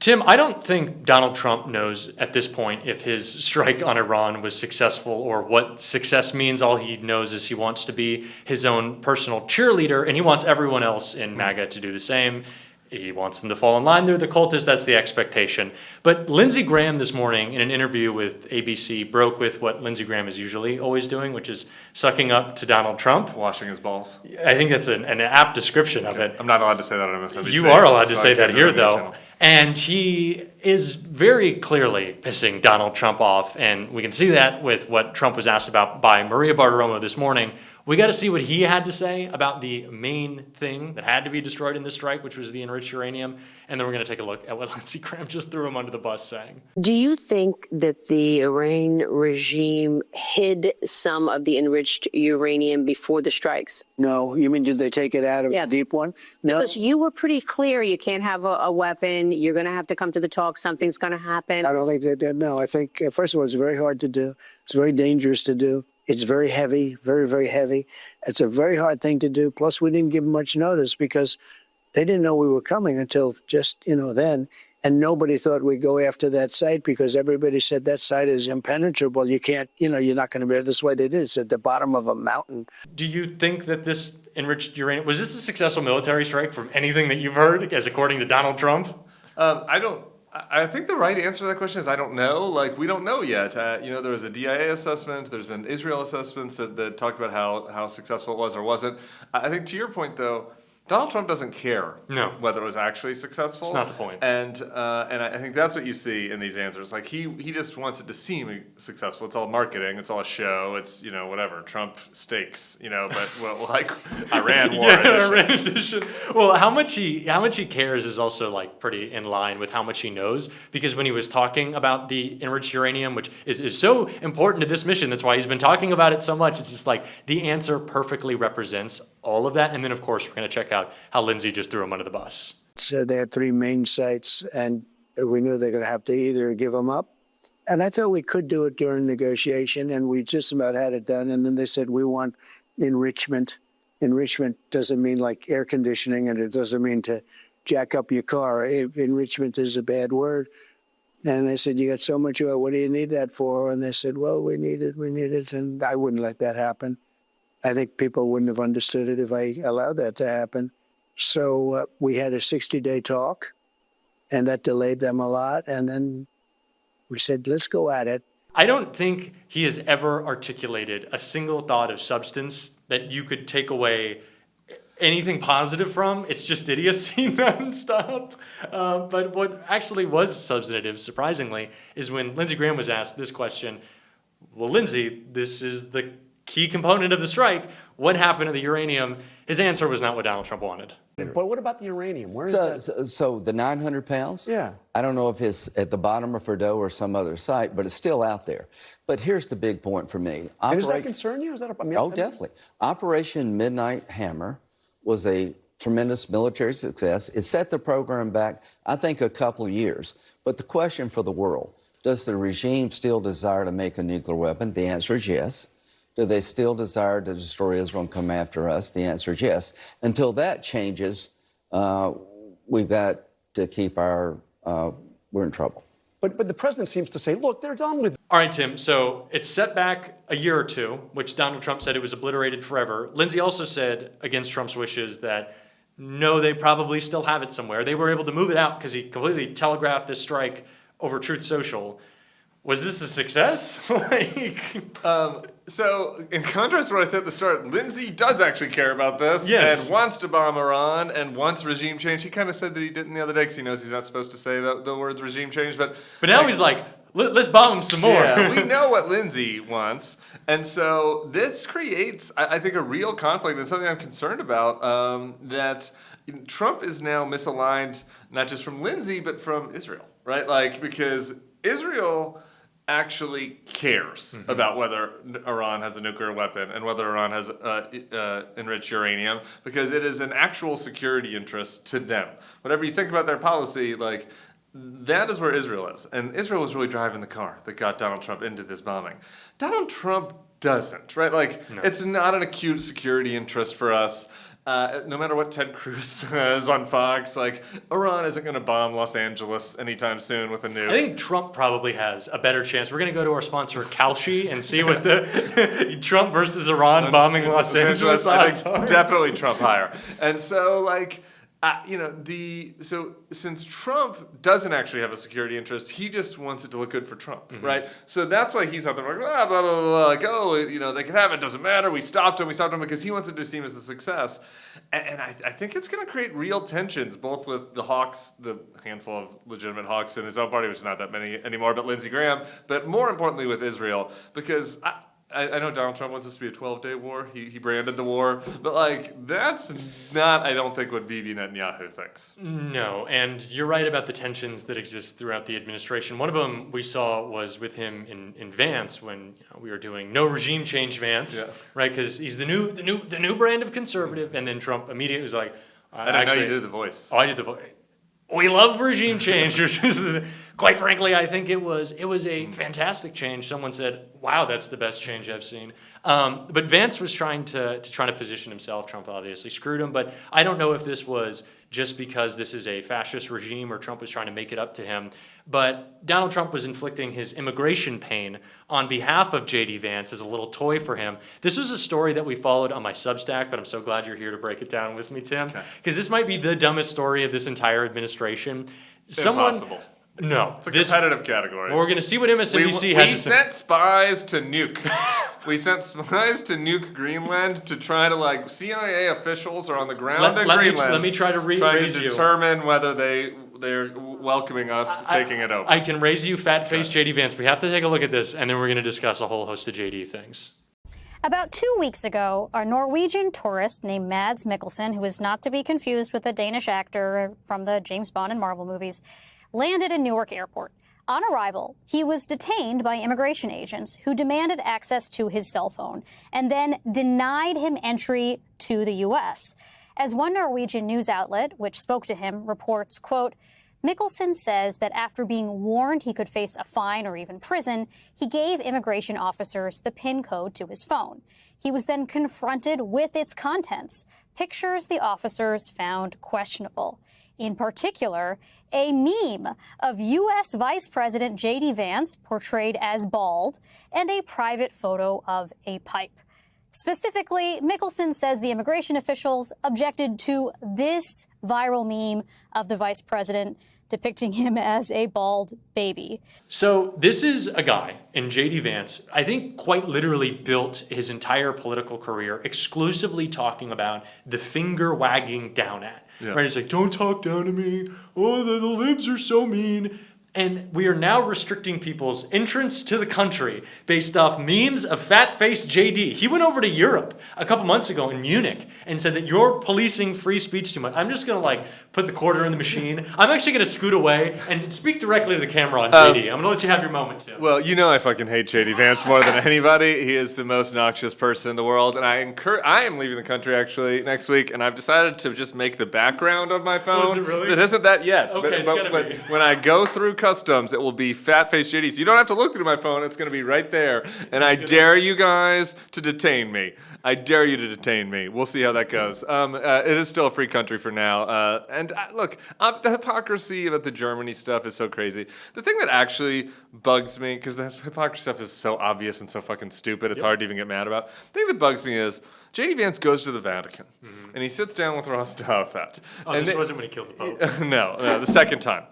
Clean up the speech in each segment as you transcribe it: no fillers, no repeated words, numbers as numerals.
Tim, I don't think Donald Trump knows at this point if his strike on Iran was successful or what success means. All he knows is he wants to be his own personal cheerleader, and he wants everyone else in MAGA to do the same. He wants them to fall in line. They're the cultists. That's the expectation. But Lindsey Graham this morning in an interview with ABC broke with what Lindsey Graham is usually always doing, which is sucking up to Donald Trump. Washing his balls. I think that's an apt description of it. I'm not allowed to say that on MSNBC. You are allowed to say that here, though. And he is very clearly pissing Donald Trump off. And we can see that with what Trump was asked about by Maria Bartiromo this morning. We got to see what he had to say about the main thing that had to be destroyed in this strike, which was the enriched uranium. And then we're going to take a look at what Lindsey Graham just threw him under the bus saying. Do you think that the Iran regime hid some of the enriched uranium before the strikes? No. You mean, did they take it out of the deep one? No. Because you were pretty clear you can't have a weapon. You're going to have to come to the talk. Something's going to happen. I don't think they did. No, I think, first of all, it's very hard to do. It's very dangerous to do. It's very heavy, very, very heavy. It's a very hard thing to do. Plus, we didn't give them much notice because they didn't know we were coming until just, then. And nobody thought we'd go after that site because everybody said that site is impenetrable. You can't, you're not going to be. This way they did. It's at the bottom of a mountain. Do you think that this enriched uranium, was this a successful military strike from anything that you've heard, as according to Donald Trump? I think the right answer to that question is I don't know. We don't know yet. There was a DIA assessment. There's been Israel assessments that talked about how successful it was or wasn't. I think to your point, though, Donald Trump doesn't care whether it was actually successful. It's not the point. And I think that's what you see in these answers. He just wants it to seem successful. It's all marketing. It's all a show. It's, whatever. Trump stakes, but Iran war edition. Iran edition. Well, how much he cares is also pretty in line with how much he knows, because when he was talking about the enriched uranium, which is so important to this mission, that's why he's been talking about it so much. It's just the answer perfectly represents all of that. And then, of course, we're going to check out how Lindsey just threw him under the bus. So they had 3 main sites, and we knew they're going to have to either give them up. And I thought we could do it during negotiation, and we just about had it done. And then they said, we want enrichment. Enrichment doesn't mean air conditioning, and it doesn't mean to jack up your car. Enrichment is a bad word. And I said, you got so much oil, what do you need that for? And they said, well, we need it. And I wouldn't let that happen. I think people wouldn't have understood it if I allowed that to happen. So we had a 60-day talk, and that delayed them a lot. And then we said, let's go at it. I don't think he has ever articulated a single thought of substance that you could take away anything positive from. It's just idiocy nonstop. But what actually was substantive, surprisingly, is when Lindsey Graham was asked this question, well, Lindsey, this is the key component of the strike. What happened to the uranium? His answer was not what Donald Trump wanted. But what about the uranium? Where is that? So the 900 pounds? Yeah. I don't know if it's at the bottom of Fordo or some other site, but it's still out there. But here's the big point for me. And does that concern you? Is that definitely. Operation Midnight Hammer was a tremendous military success. It set the program back, I think, a couple of years. But the question for the world, does the regime still desire to make a nuclear weapon? The answer is yes. Do they still desire to destroy Israel and come after us? The answer is yes. Until that changes, we've got to keep we're in trouble. But the president seems to say, look, they're done with it. All right, Tim, so it's set back a year or two, which Donald Trump said it was obliterated forever. Lindsey also said, against Trump's wishes, that no, they probably still have it somewhere. They were able to move it out because he completely telegraphed this strike over Truth Social. Was this a success? So, in contrast to what I said at the start, Lindsey does actually care about this and wants to bomb Iran and wants regime change. He kind of said that he didn't the other day because he knows he's not supposed to say the words regime change. But now he's like, let's bomb him some more. Yeah, we know what Lindsey wants. And so this creates, I think, a real conflict and something I'm concerned about, that Trump is now misaligned, not just from Lindsey, but from Israel, right? Because Israel actually cares about whether Iran has a nuclear weapon and whether Iran has enriched uranium, because it is an actual security interest to them. Whatever you think about their policy, that is where Israel is. And Israel was really driving the car that got Donald Trump into this bombing. Donald Trump doesn't, right? No. It's not an acute security interest for us. no matter what Ted Cruz says on Fox, like, Iran isn't going to bomb Los Angeles anytime soon with a nuke. I think Trump probably has a better chance. We're going to go to our sponsor, Kalshi, and see what the Trump versus Iran bombing Los Angeles I odds think are. definitely Trump higher. And so, like, since Trump doesn't actually have a security interest, he just wants it to look good for Trump, right? So that's why he's out there like, blah, blah, blah, blah, like, they can have it, doesn't matter, we stopped him, because he wants it to seem as a success. And I think it's going to create real tensions, both with the Hawks, the handful of legitimate Hawks in his own party, which is not that many anymore, but Lindsey Graham, but more importantly with Israel, because I know Donald Trump wants this to be a 12-day war. He branded the war. But, like, that's not, I don't think, what Bibi Netanyahu thinks. No, and you're right about the tensions that exist throughout the administration. One of them we saw was with him in Vance when we were doing no regime change Vance, right? Because he's the new brand of conservative. And then Trump immediately was like, I didn't know you did the voice. Oh, I did the voice. We love regime change. Quite frankly, I think it was a fantastic change. Someone said, "Wow, that's the best change I've seen." But Vance was trying to position himself. Trump obviously screwed him, but I don't know if this was just because this is a fascist regime or Trump was trying to make it up to him. But Donald Trump was inflicting his immigration pain on behalf of J.D. Vance as a little toy for him. This was a story that we followed on my Substack, but I'm so glad you're here to break it down with me, Tim, because this might be the dumbest story of this entire administration. Impossible. No. It's a competitive category. We're going to see what MSNBC had to say. We sent spies to nuke. We sent spies to nuke Greenland to try to, like, CIA officials are on the ground in Greenland. Let me try to trying to determine whether they're welcoming us taking it over. I can raise you fat-faced J.D. Vance. We have to take a look at this, and then we're going to discuss a whole host of J.D. things. About 2 weeks ago, a Norwegian tourist named Mads Mikkelsen, who is not to be confused with the Danish actor from the James Bond and Marvel movies, landed in Newark Airport. On arrival, he was detained by immigration agents who demanded access to his cell phone and then denied him entry to the U.S. As one Norwegian news outlet, which spoke to him, reports, quote, Mikkelsen says that after being warned he could face a fine or even prison, he gave immigration officers the PIN code to his phone. He was then confronted with its contents, pictures the officers found questionable. In particular, a meme of U.S. Vice President J.D. Vance, portrayed as bald, and a private photo of a pipe. Specifically, Mikkelsen says the immigration officials objected to this viral meme of the vice president depicting him as a bald baby. So this is a guy in J.D. Vance, I think quite literally built his entire political career exclusively talking about the finger wagging down at. Yeah. Right? It's like, don't talk down to me. Oh, the libs are so mean. And we are now restricting people's entrance to the country based off memes of fat-faced JD. He went over to Europe a couple months ago in Munich and said that you're policing free speech too much. I'm just going to put the quarter in the machine. I'm actually going to scoot away and speak directly to the camera on JD. I'm going to let you have your moment too. Well, you know I fucking hate JD Vance more than anybody. He is the most noxious person in the world. And I am leaving the country actually next week, and I've decided to just make the background of my phone. Oh, is it really? It isn't that yet. Okay, but when I go through customs, it will be fat-faced JD. So you don't have to look through my phone. It's going to be right there. And I dare you guys to detain me. I dare you to detain me. We'll see how that goes. It is still a free country for now. Look, the hypocrisy about the Germany stuff is so crazy. The thing that actually bugs me, because the hypocrisy stuff is so obvious and so fucking stupid, it's hard to even get mad about. The thing that bugs me is J.D. Vance goes to the Vatican, and he sits down with Ross Douthat. Oh, and this wasn't when he killed the Pope. No, the second time.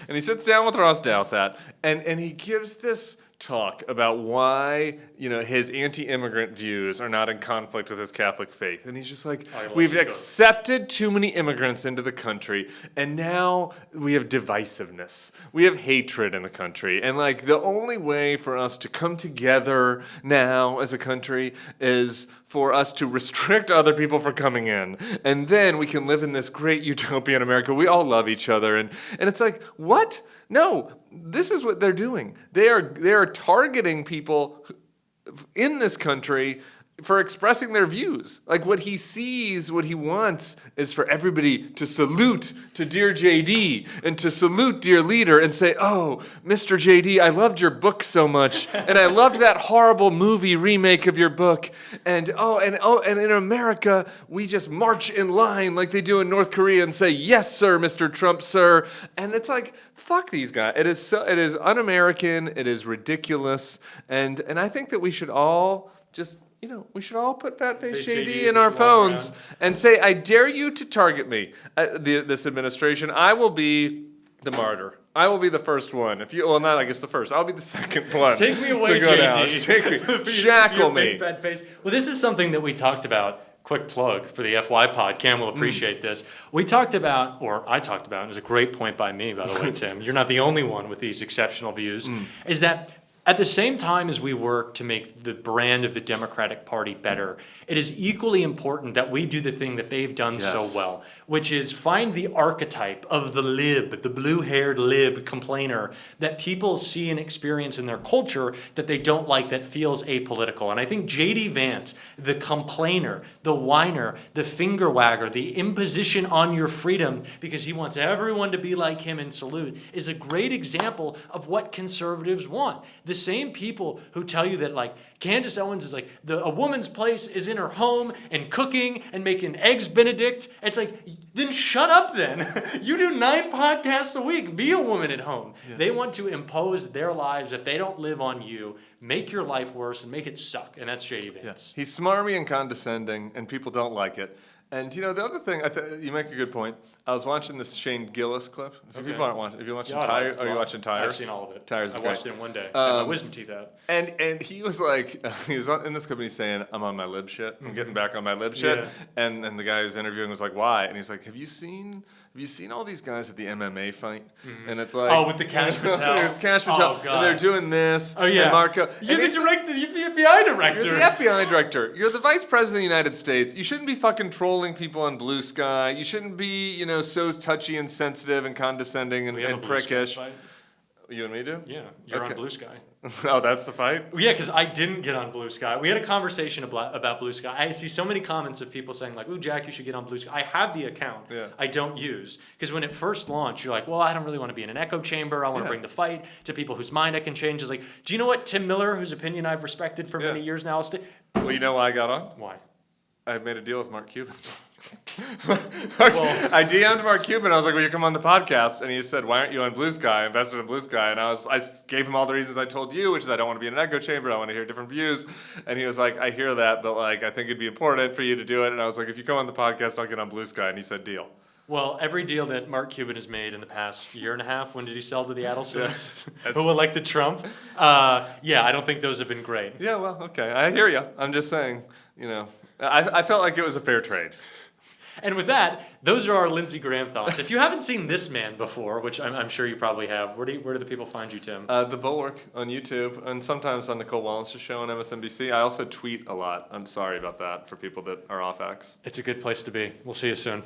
And he sits down with Ross Douthat, and he gives this talk about why, his anti-immigrant views are not in conflict with his Catholic faith. And he's just like, we've accepted too many immigrants into the country, and now we have divisiveness. We have hatred in the country. And the only way for us to come together now as a country is for us to restrict other people from coming in. And then we can live in this great utopia in America. We all love each other. And it's like, what? No, this is what they're doing. They are targeting people in this country for expressing their views. Like what he sees, what he wants is for everybody to salute to dear JD and to salute dear leader and say, oh, Mr. JD, I loved your book so much. And I loved that horrible movie remake of your book. And in America, we just march in line like they do in North Korea and say, yes, sir, Mr. Trump, sir. And it's like, fuck these guys. It is un-American. It is ridiculous. And I think that we should all just, we should all put Fat Face JD in our phones and say, I dare you to target me. This administration, I will be the martyr. I will be the first one. Not I guess the first. I'll be the second one. Take me away, JD. Take me. Shackle me. Big fat face. Well, this is something that we talked about. Quick plug for the FY pod. Cam will appreciate this. We talked about, or I talked about, and it was a great point by me, by the way, Tim. You're not the only one with these exceptional views. Is that at the same time as we work to make the brand of the Democratic Party better, it is equally important that we do the thing that they've done so well, which is find the archetype of the lib, the blue-haired lib complainer that people see and experience in their culture that they don't like, that feels apolitical. And I think J.D. Vance, the complainer, the whiner, the finger wagger, the imposition on your freedom because he wants everyone to be like him and salute, is a great example of what conservatives want. The same people who tell you that, like, Candace Owens is like, a woman's place is in her home and cooking and making eggs Benedict. It's like, then shut up then. You do 9 podcasts a week. Be a woman at home. Yeah. They want to impose their lives that they don't live on you, make your life worse and make it suck. And that's J.D. Vance. Yes. He's smarmy and condescending and people don't like it. And the other thing, you make a good point. I was watching this Shane Gillis clip. If people aren't watching, if you're watching Tires, are you watching Tires? I've seen all of it. Tires is I great. watched it in one day. I had my wisdom teeth out. And he was like, he was in this clip and he's saying, I'm on my lib shit. I'm getting back on my lib shit. Yeah. And the guy who's interviewing was like, why? And he's like, have you seen all these guys at the MMA fight? Mm-hmm. And it's like, with the Cash Patel. It's Cash Patel. And they're doing this. Oh, yeah. And Marco. You're the director. You're the FBI director. You're the FBI director. You're the vice president of the United States. You shouldn't be fucking trolling people on Blue Sky. You shouldn't be, so touchy and sensitive and condescending and prickish. You and me do? Yeah. You're on Blue Sky. Oh, that's the fight? Yeah, because I didn't get on Blue Sky. We had a conversation about Blue Sky. I see so many comments of people saying like, ooh, Jack, you should get on Blue Sky. I have the account. Yeah. I don't use. Because when it first launched, you're like, well, I don't really want to be in an echo chamber. I want to bring the fight to people whose mind I can change. It's like, do you know what Tim Miller, whose opinion I've respected for many years now, well, you know why I got on? Why? I made a deal with Mark Cuban. I DM'd Mark Cuban. I was like, will you come on the podcast? And he said, why aren't you on Blue Sky? I invested in Blue Sky. And I gave him all the reasons I told you, which is I don't want to be in an echo chamber. I want to hear different views. And he was like, I hear that, but like, I think it'd be important for you to do it. And I was like, if you come on the podcast, I'll get on Blue Sky. And he said, deal. Well, every deal that Mark Cuban has made in the past year and a half, when did he sell to the Adelsons? Who elected Trump? I don't think those have been great. Yeah, well, okay. I hear you. I'm just saying, I felt like it was a fair trade. And with that, those are our Lindsey Graham thoughts. If you haven't seen this man before, which I'm sure you probably have, where do the people find you, Tim? The Bulwark on YouTube, and sometimes on Nicole Wallace's show on MSNBC. I also tweet a lot. I'm sorry about that for people that are off X. It's a good place to be. We'll see you soon.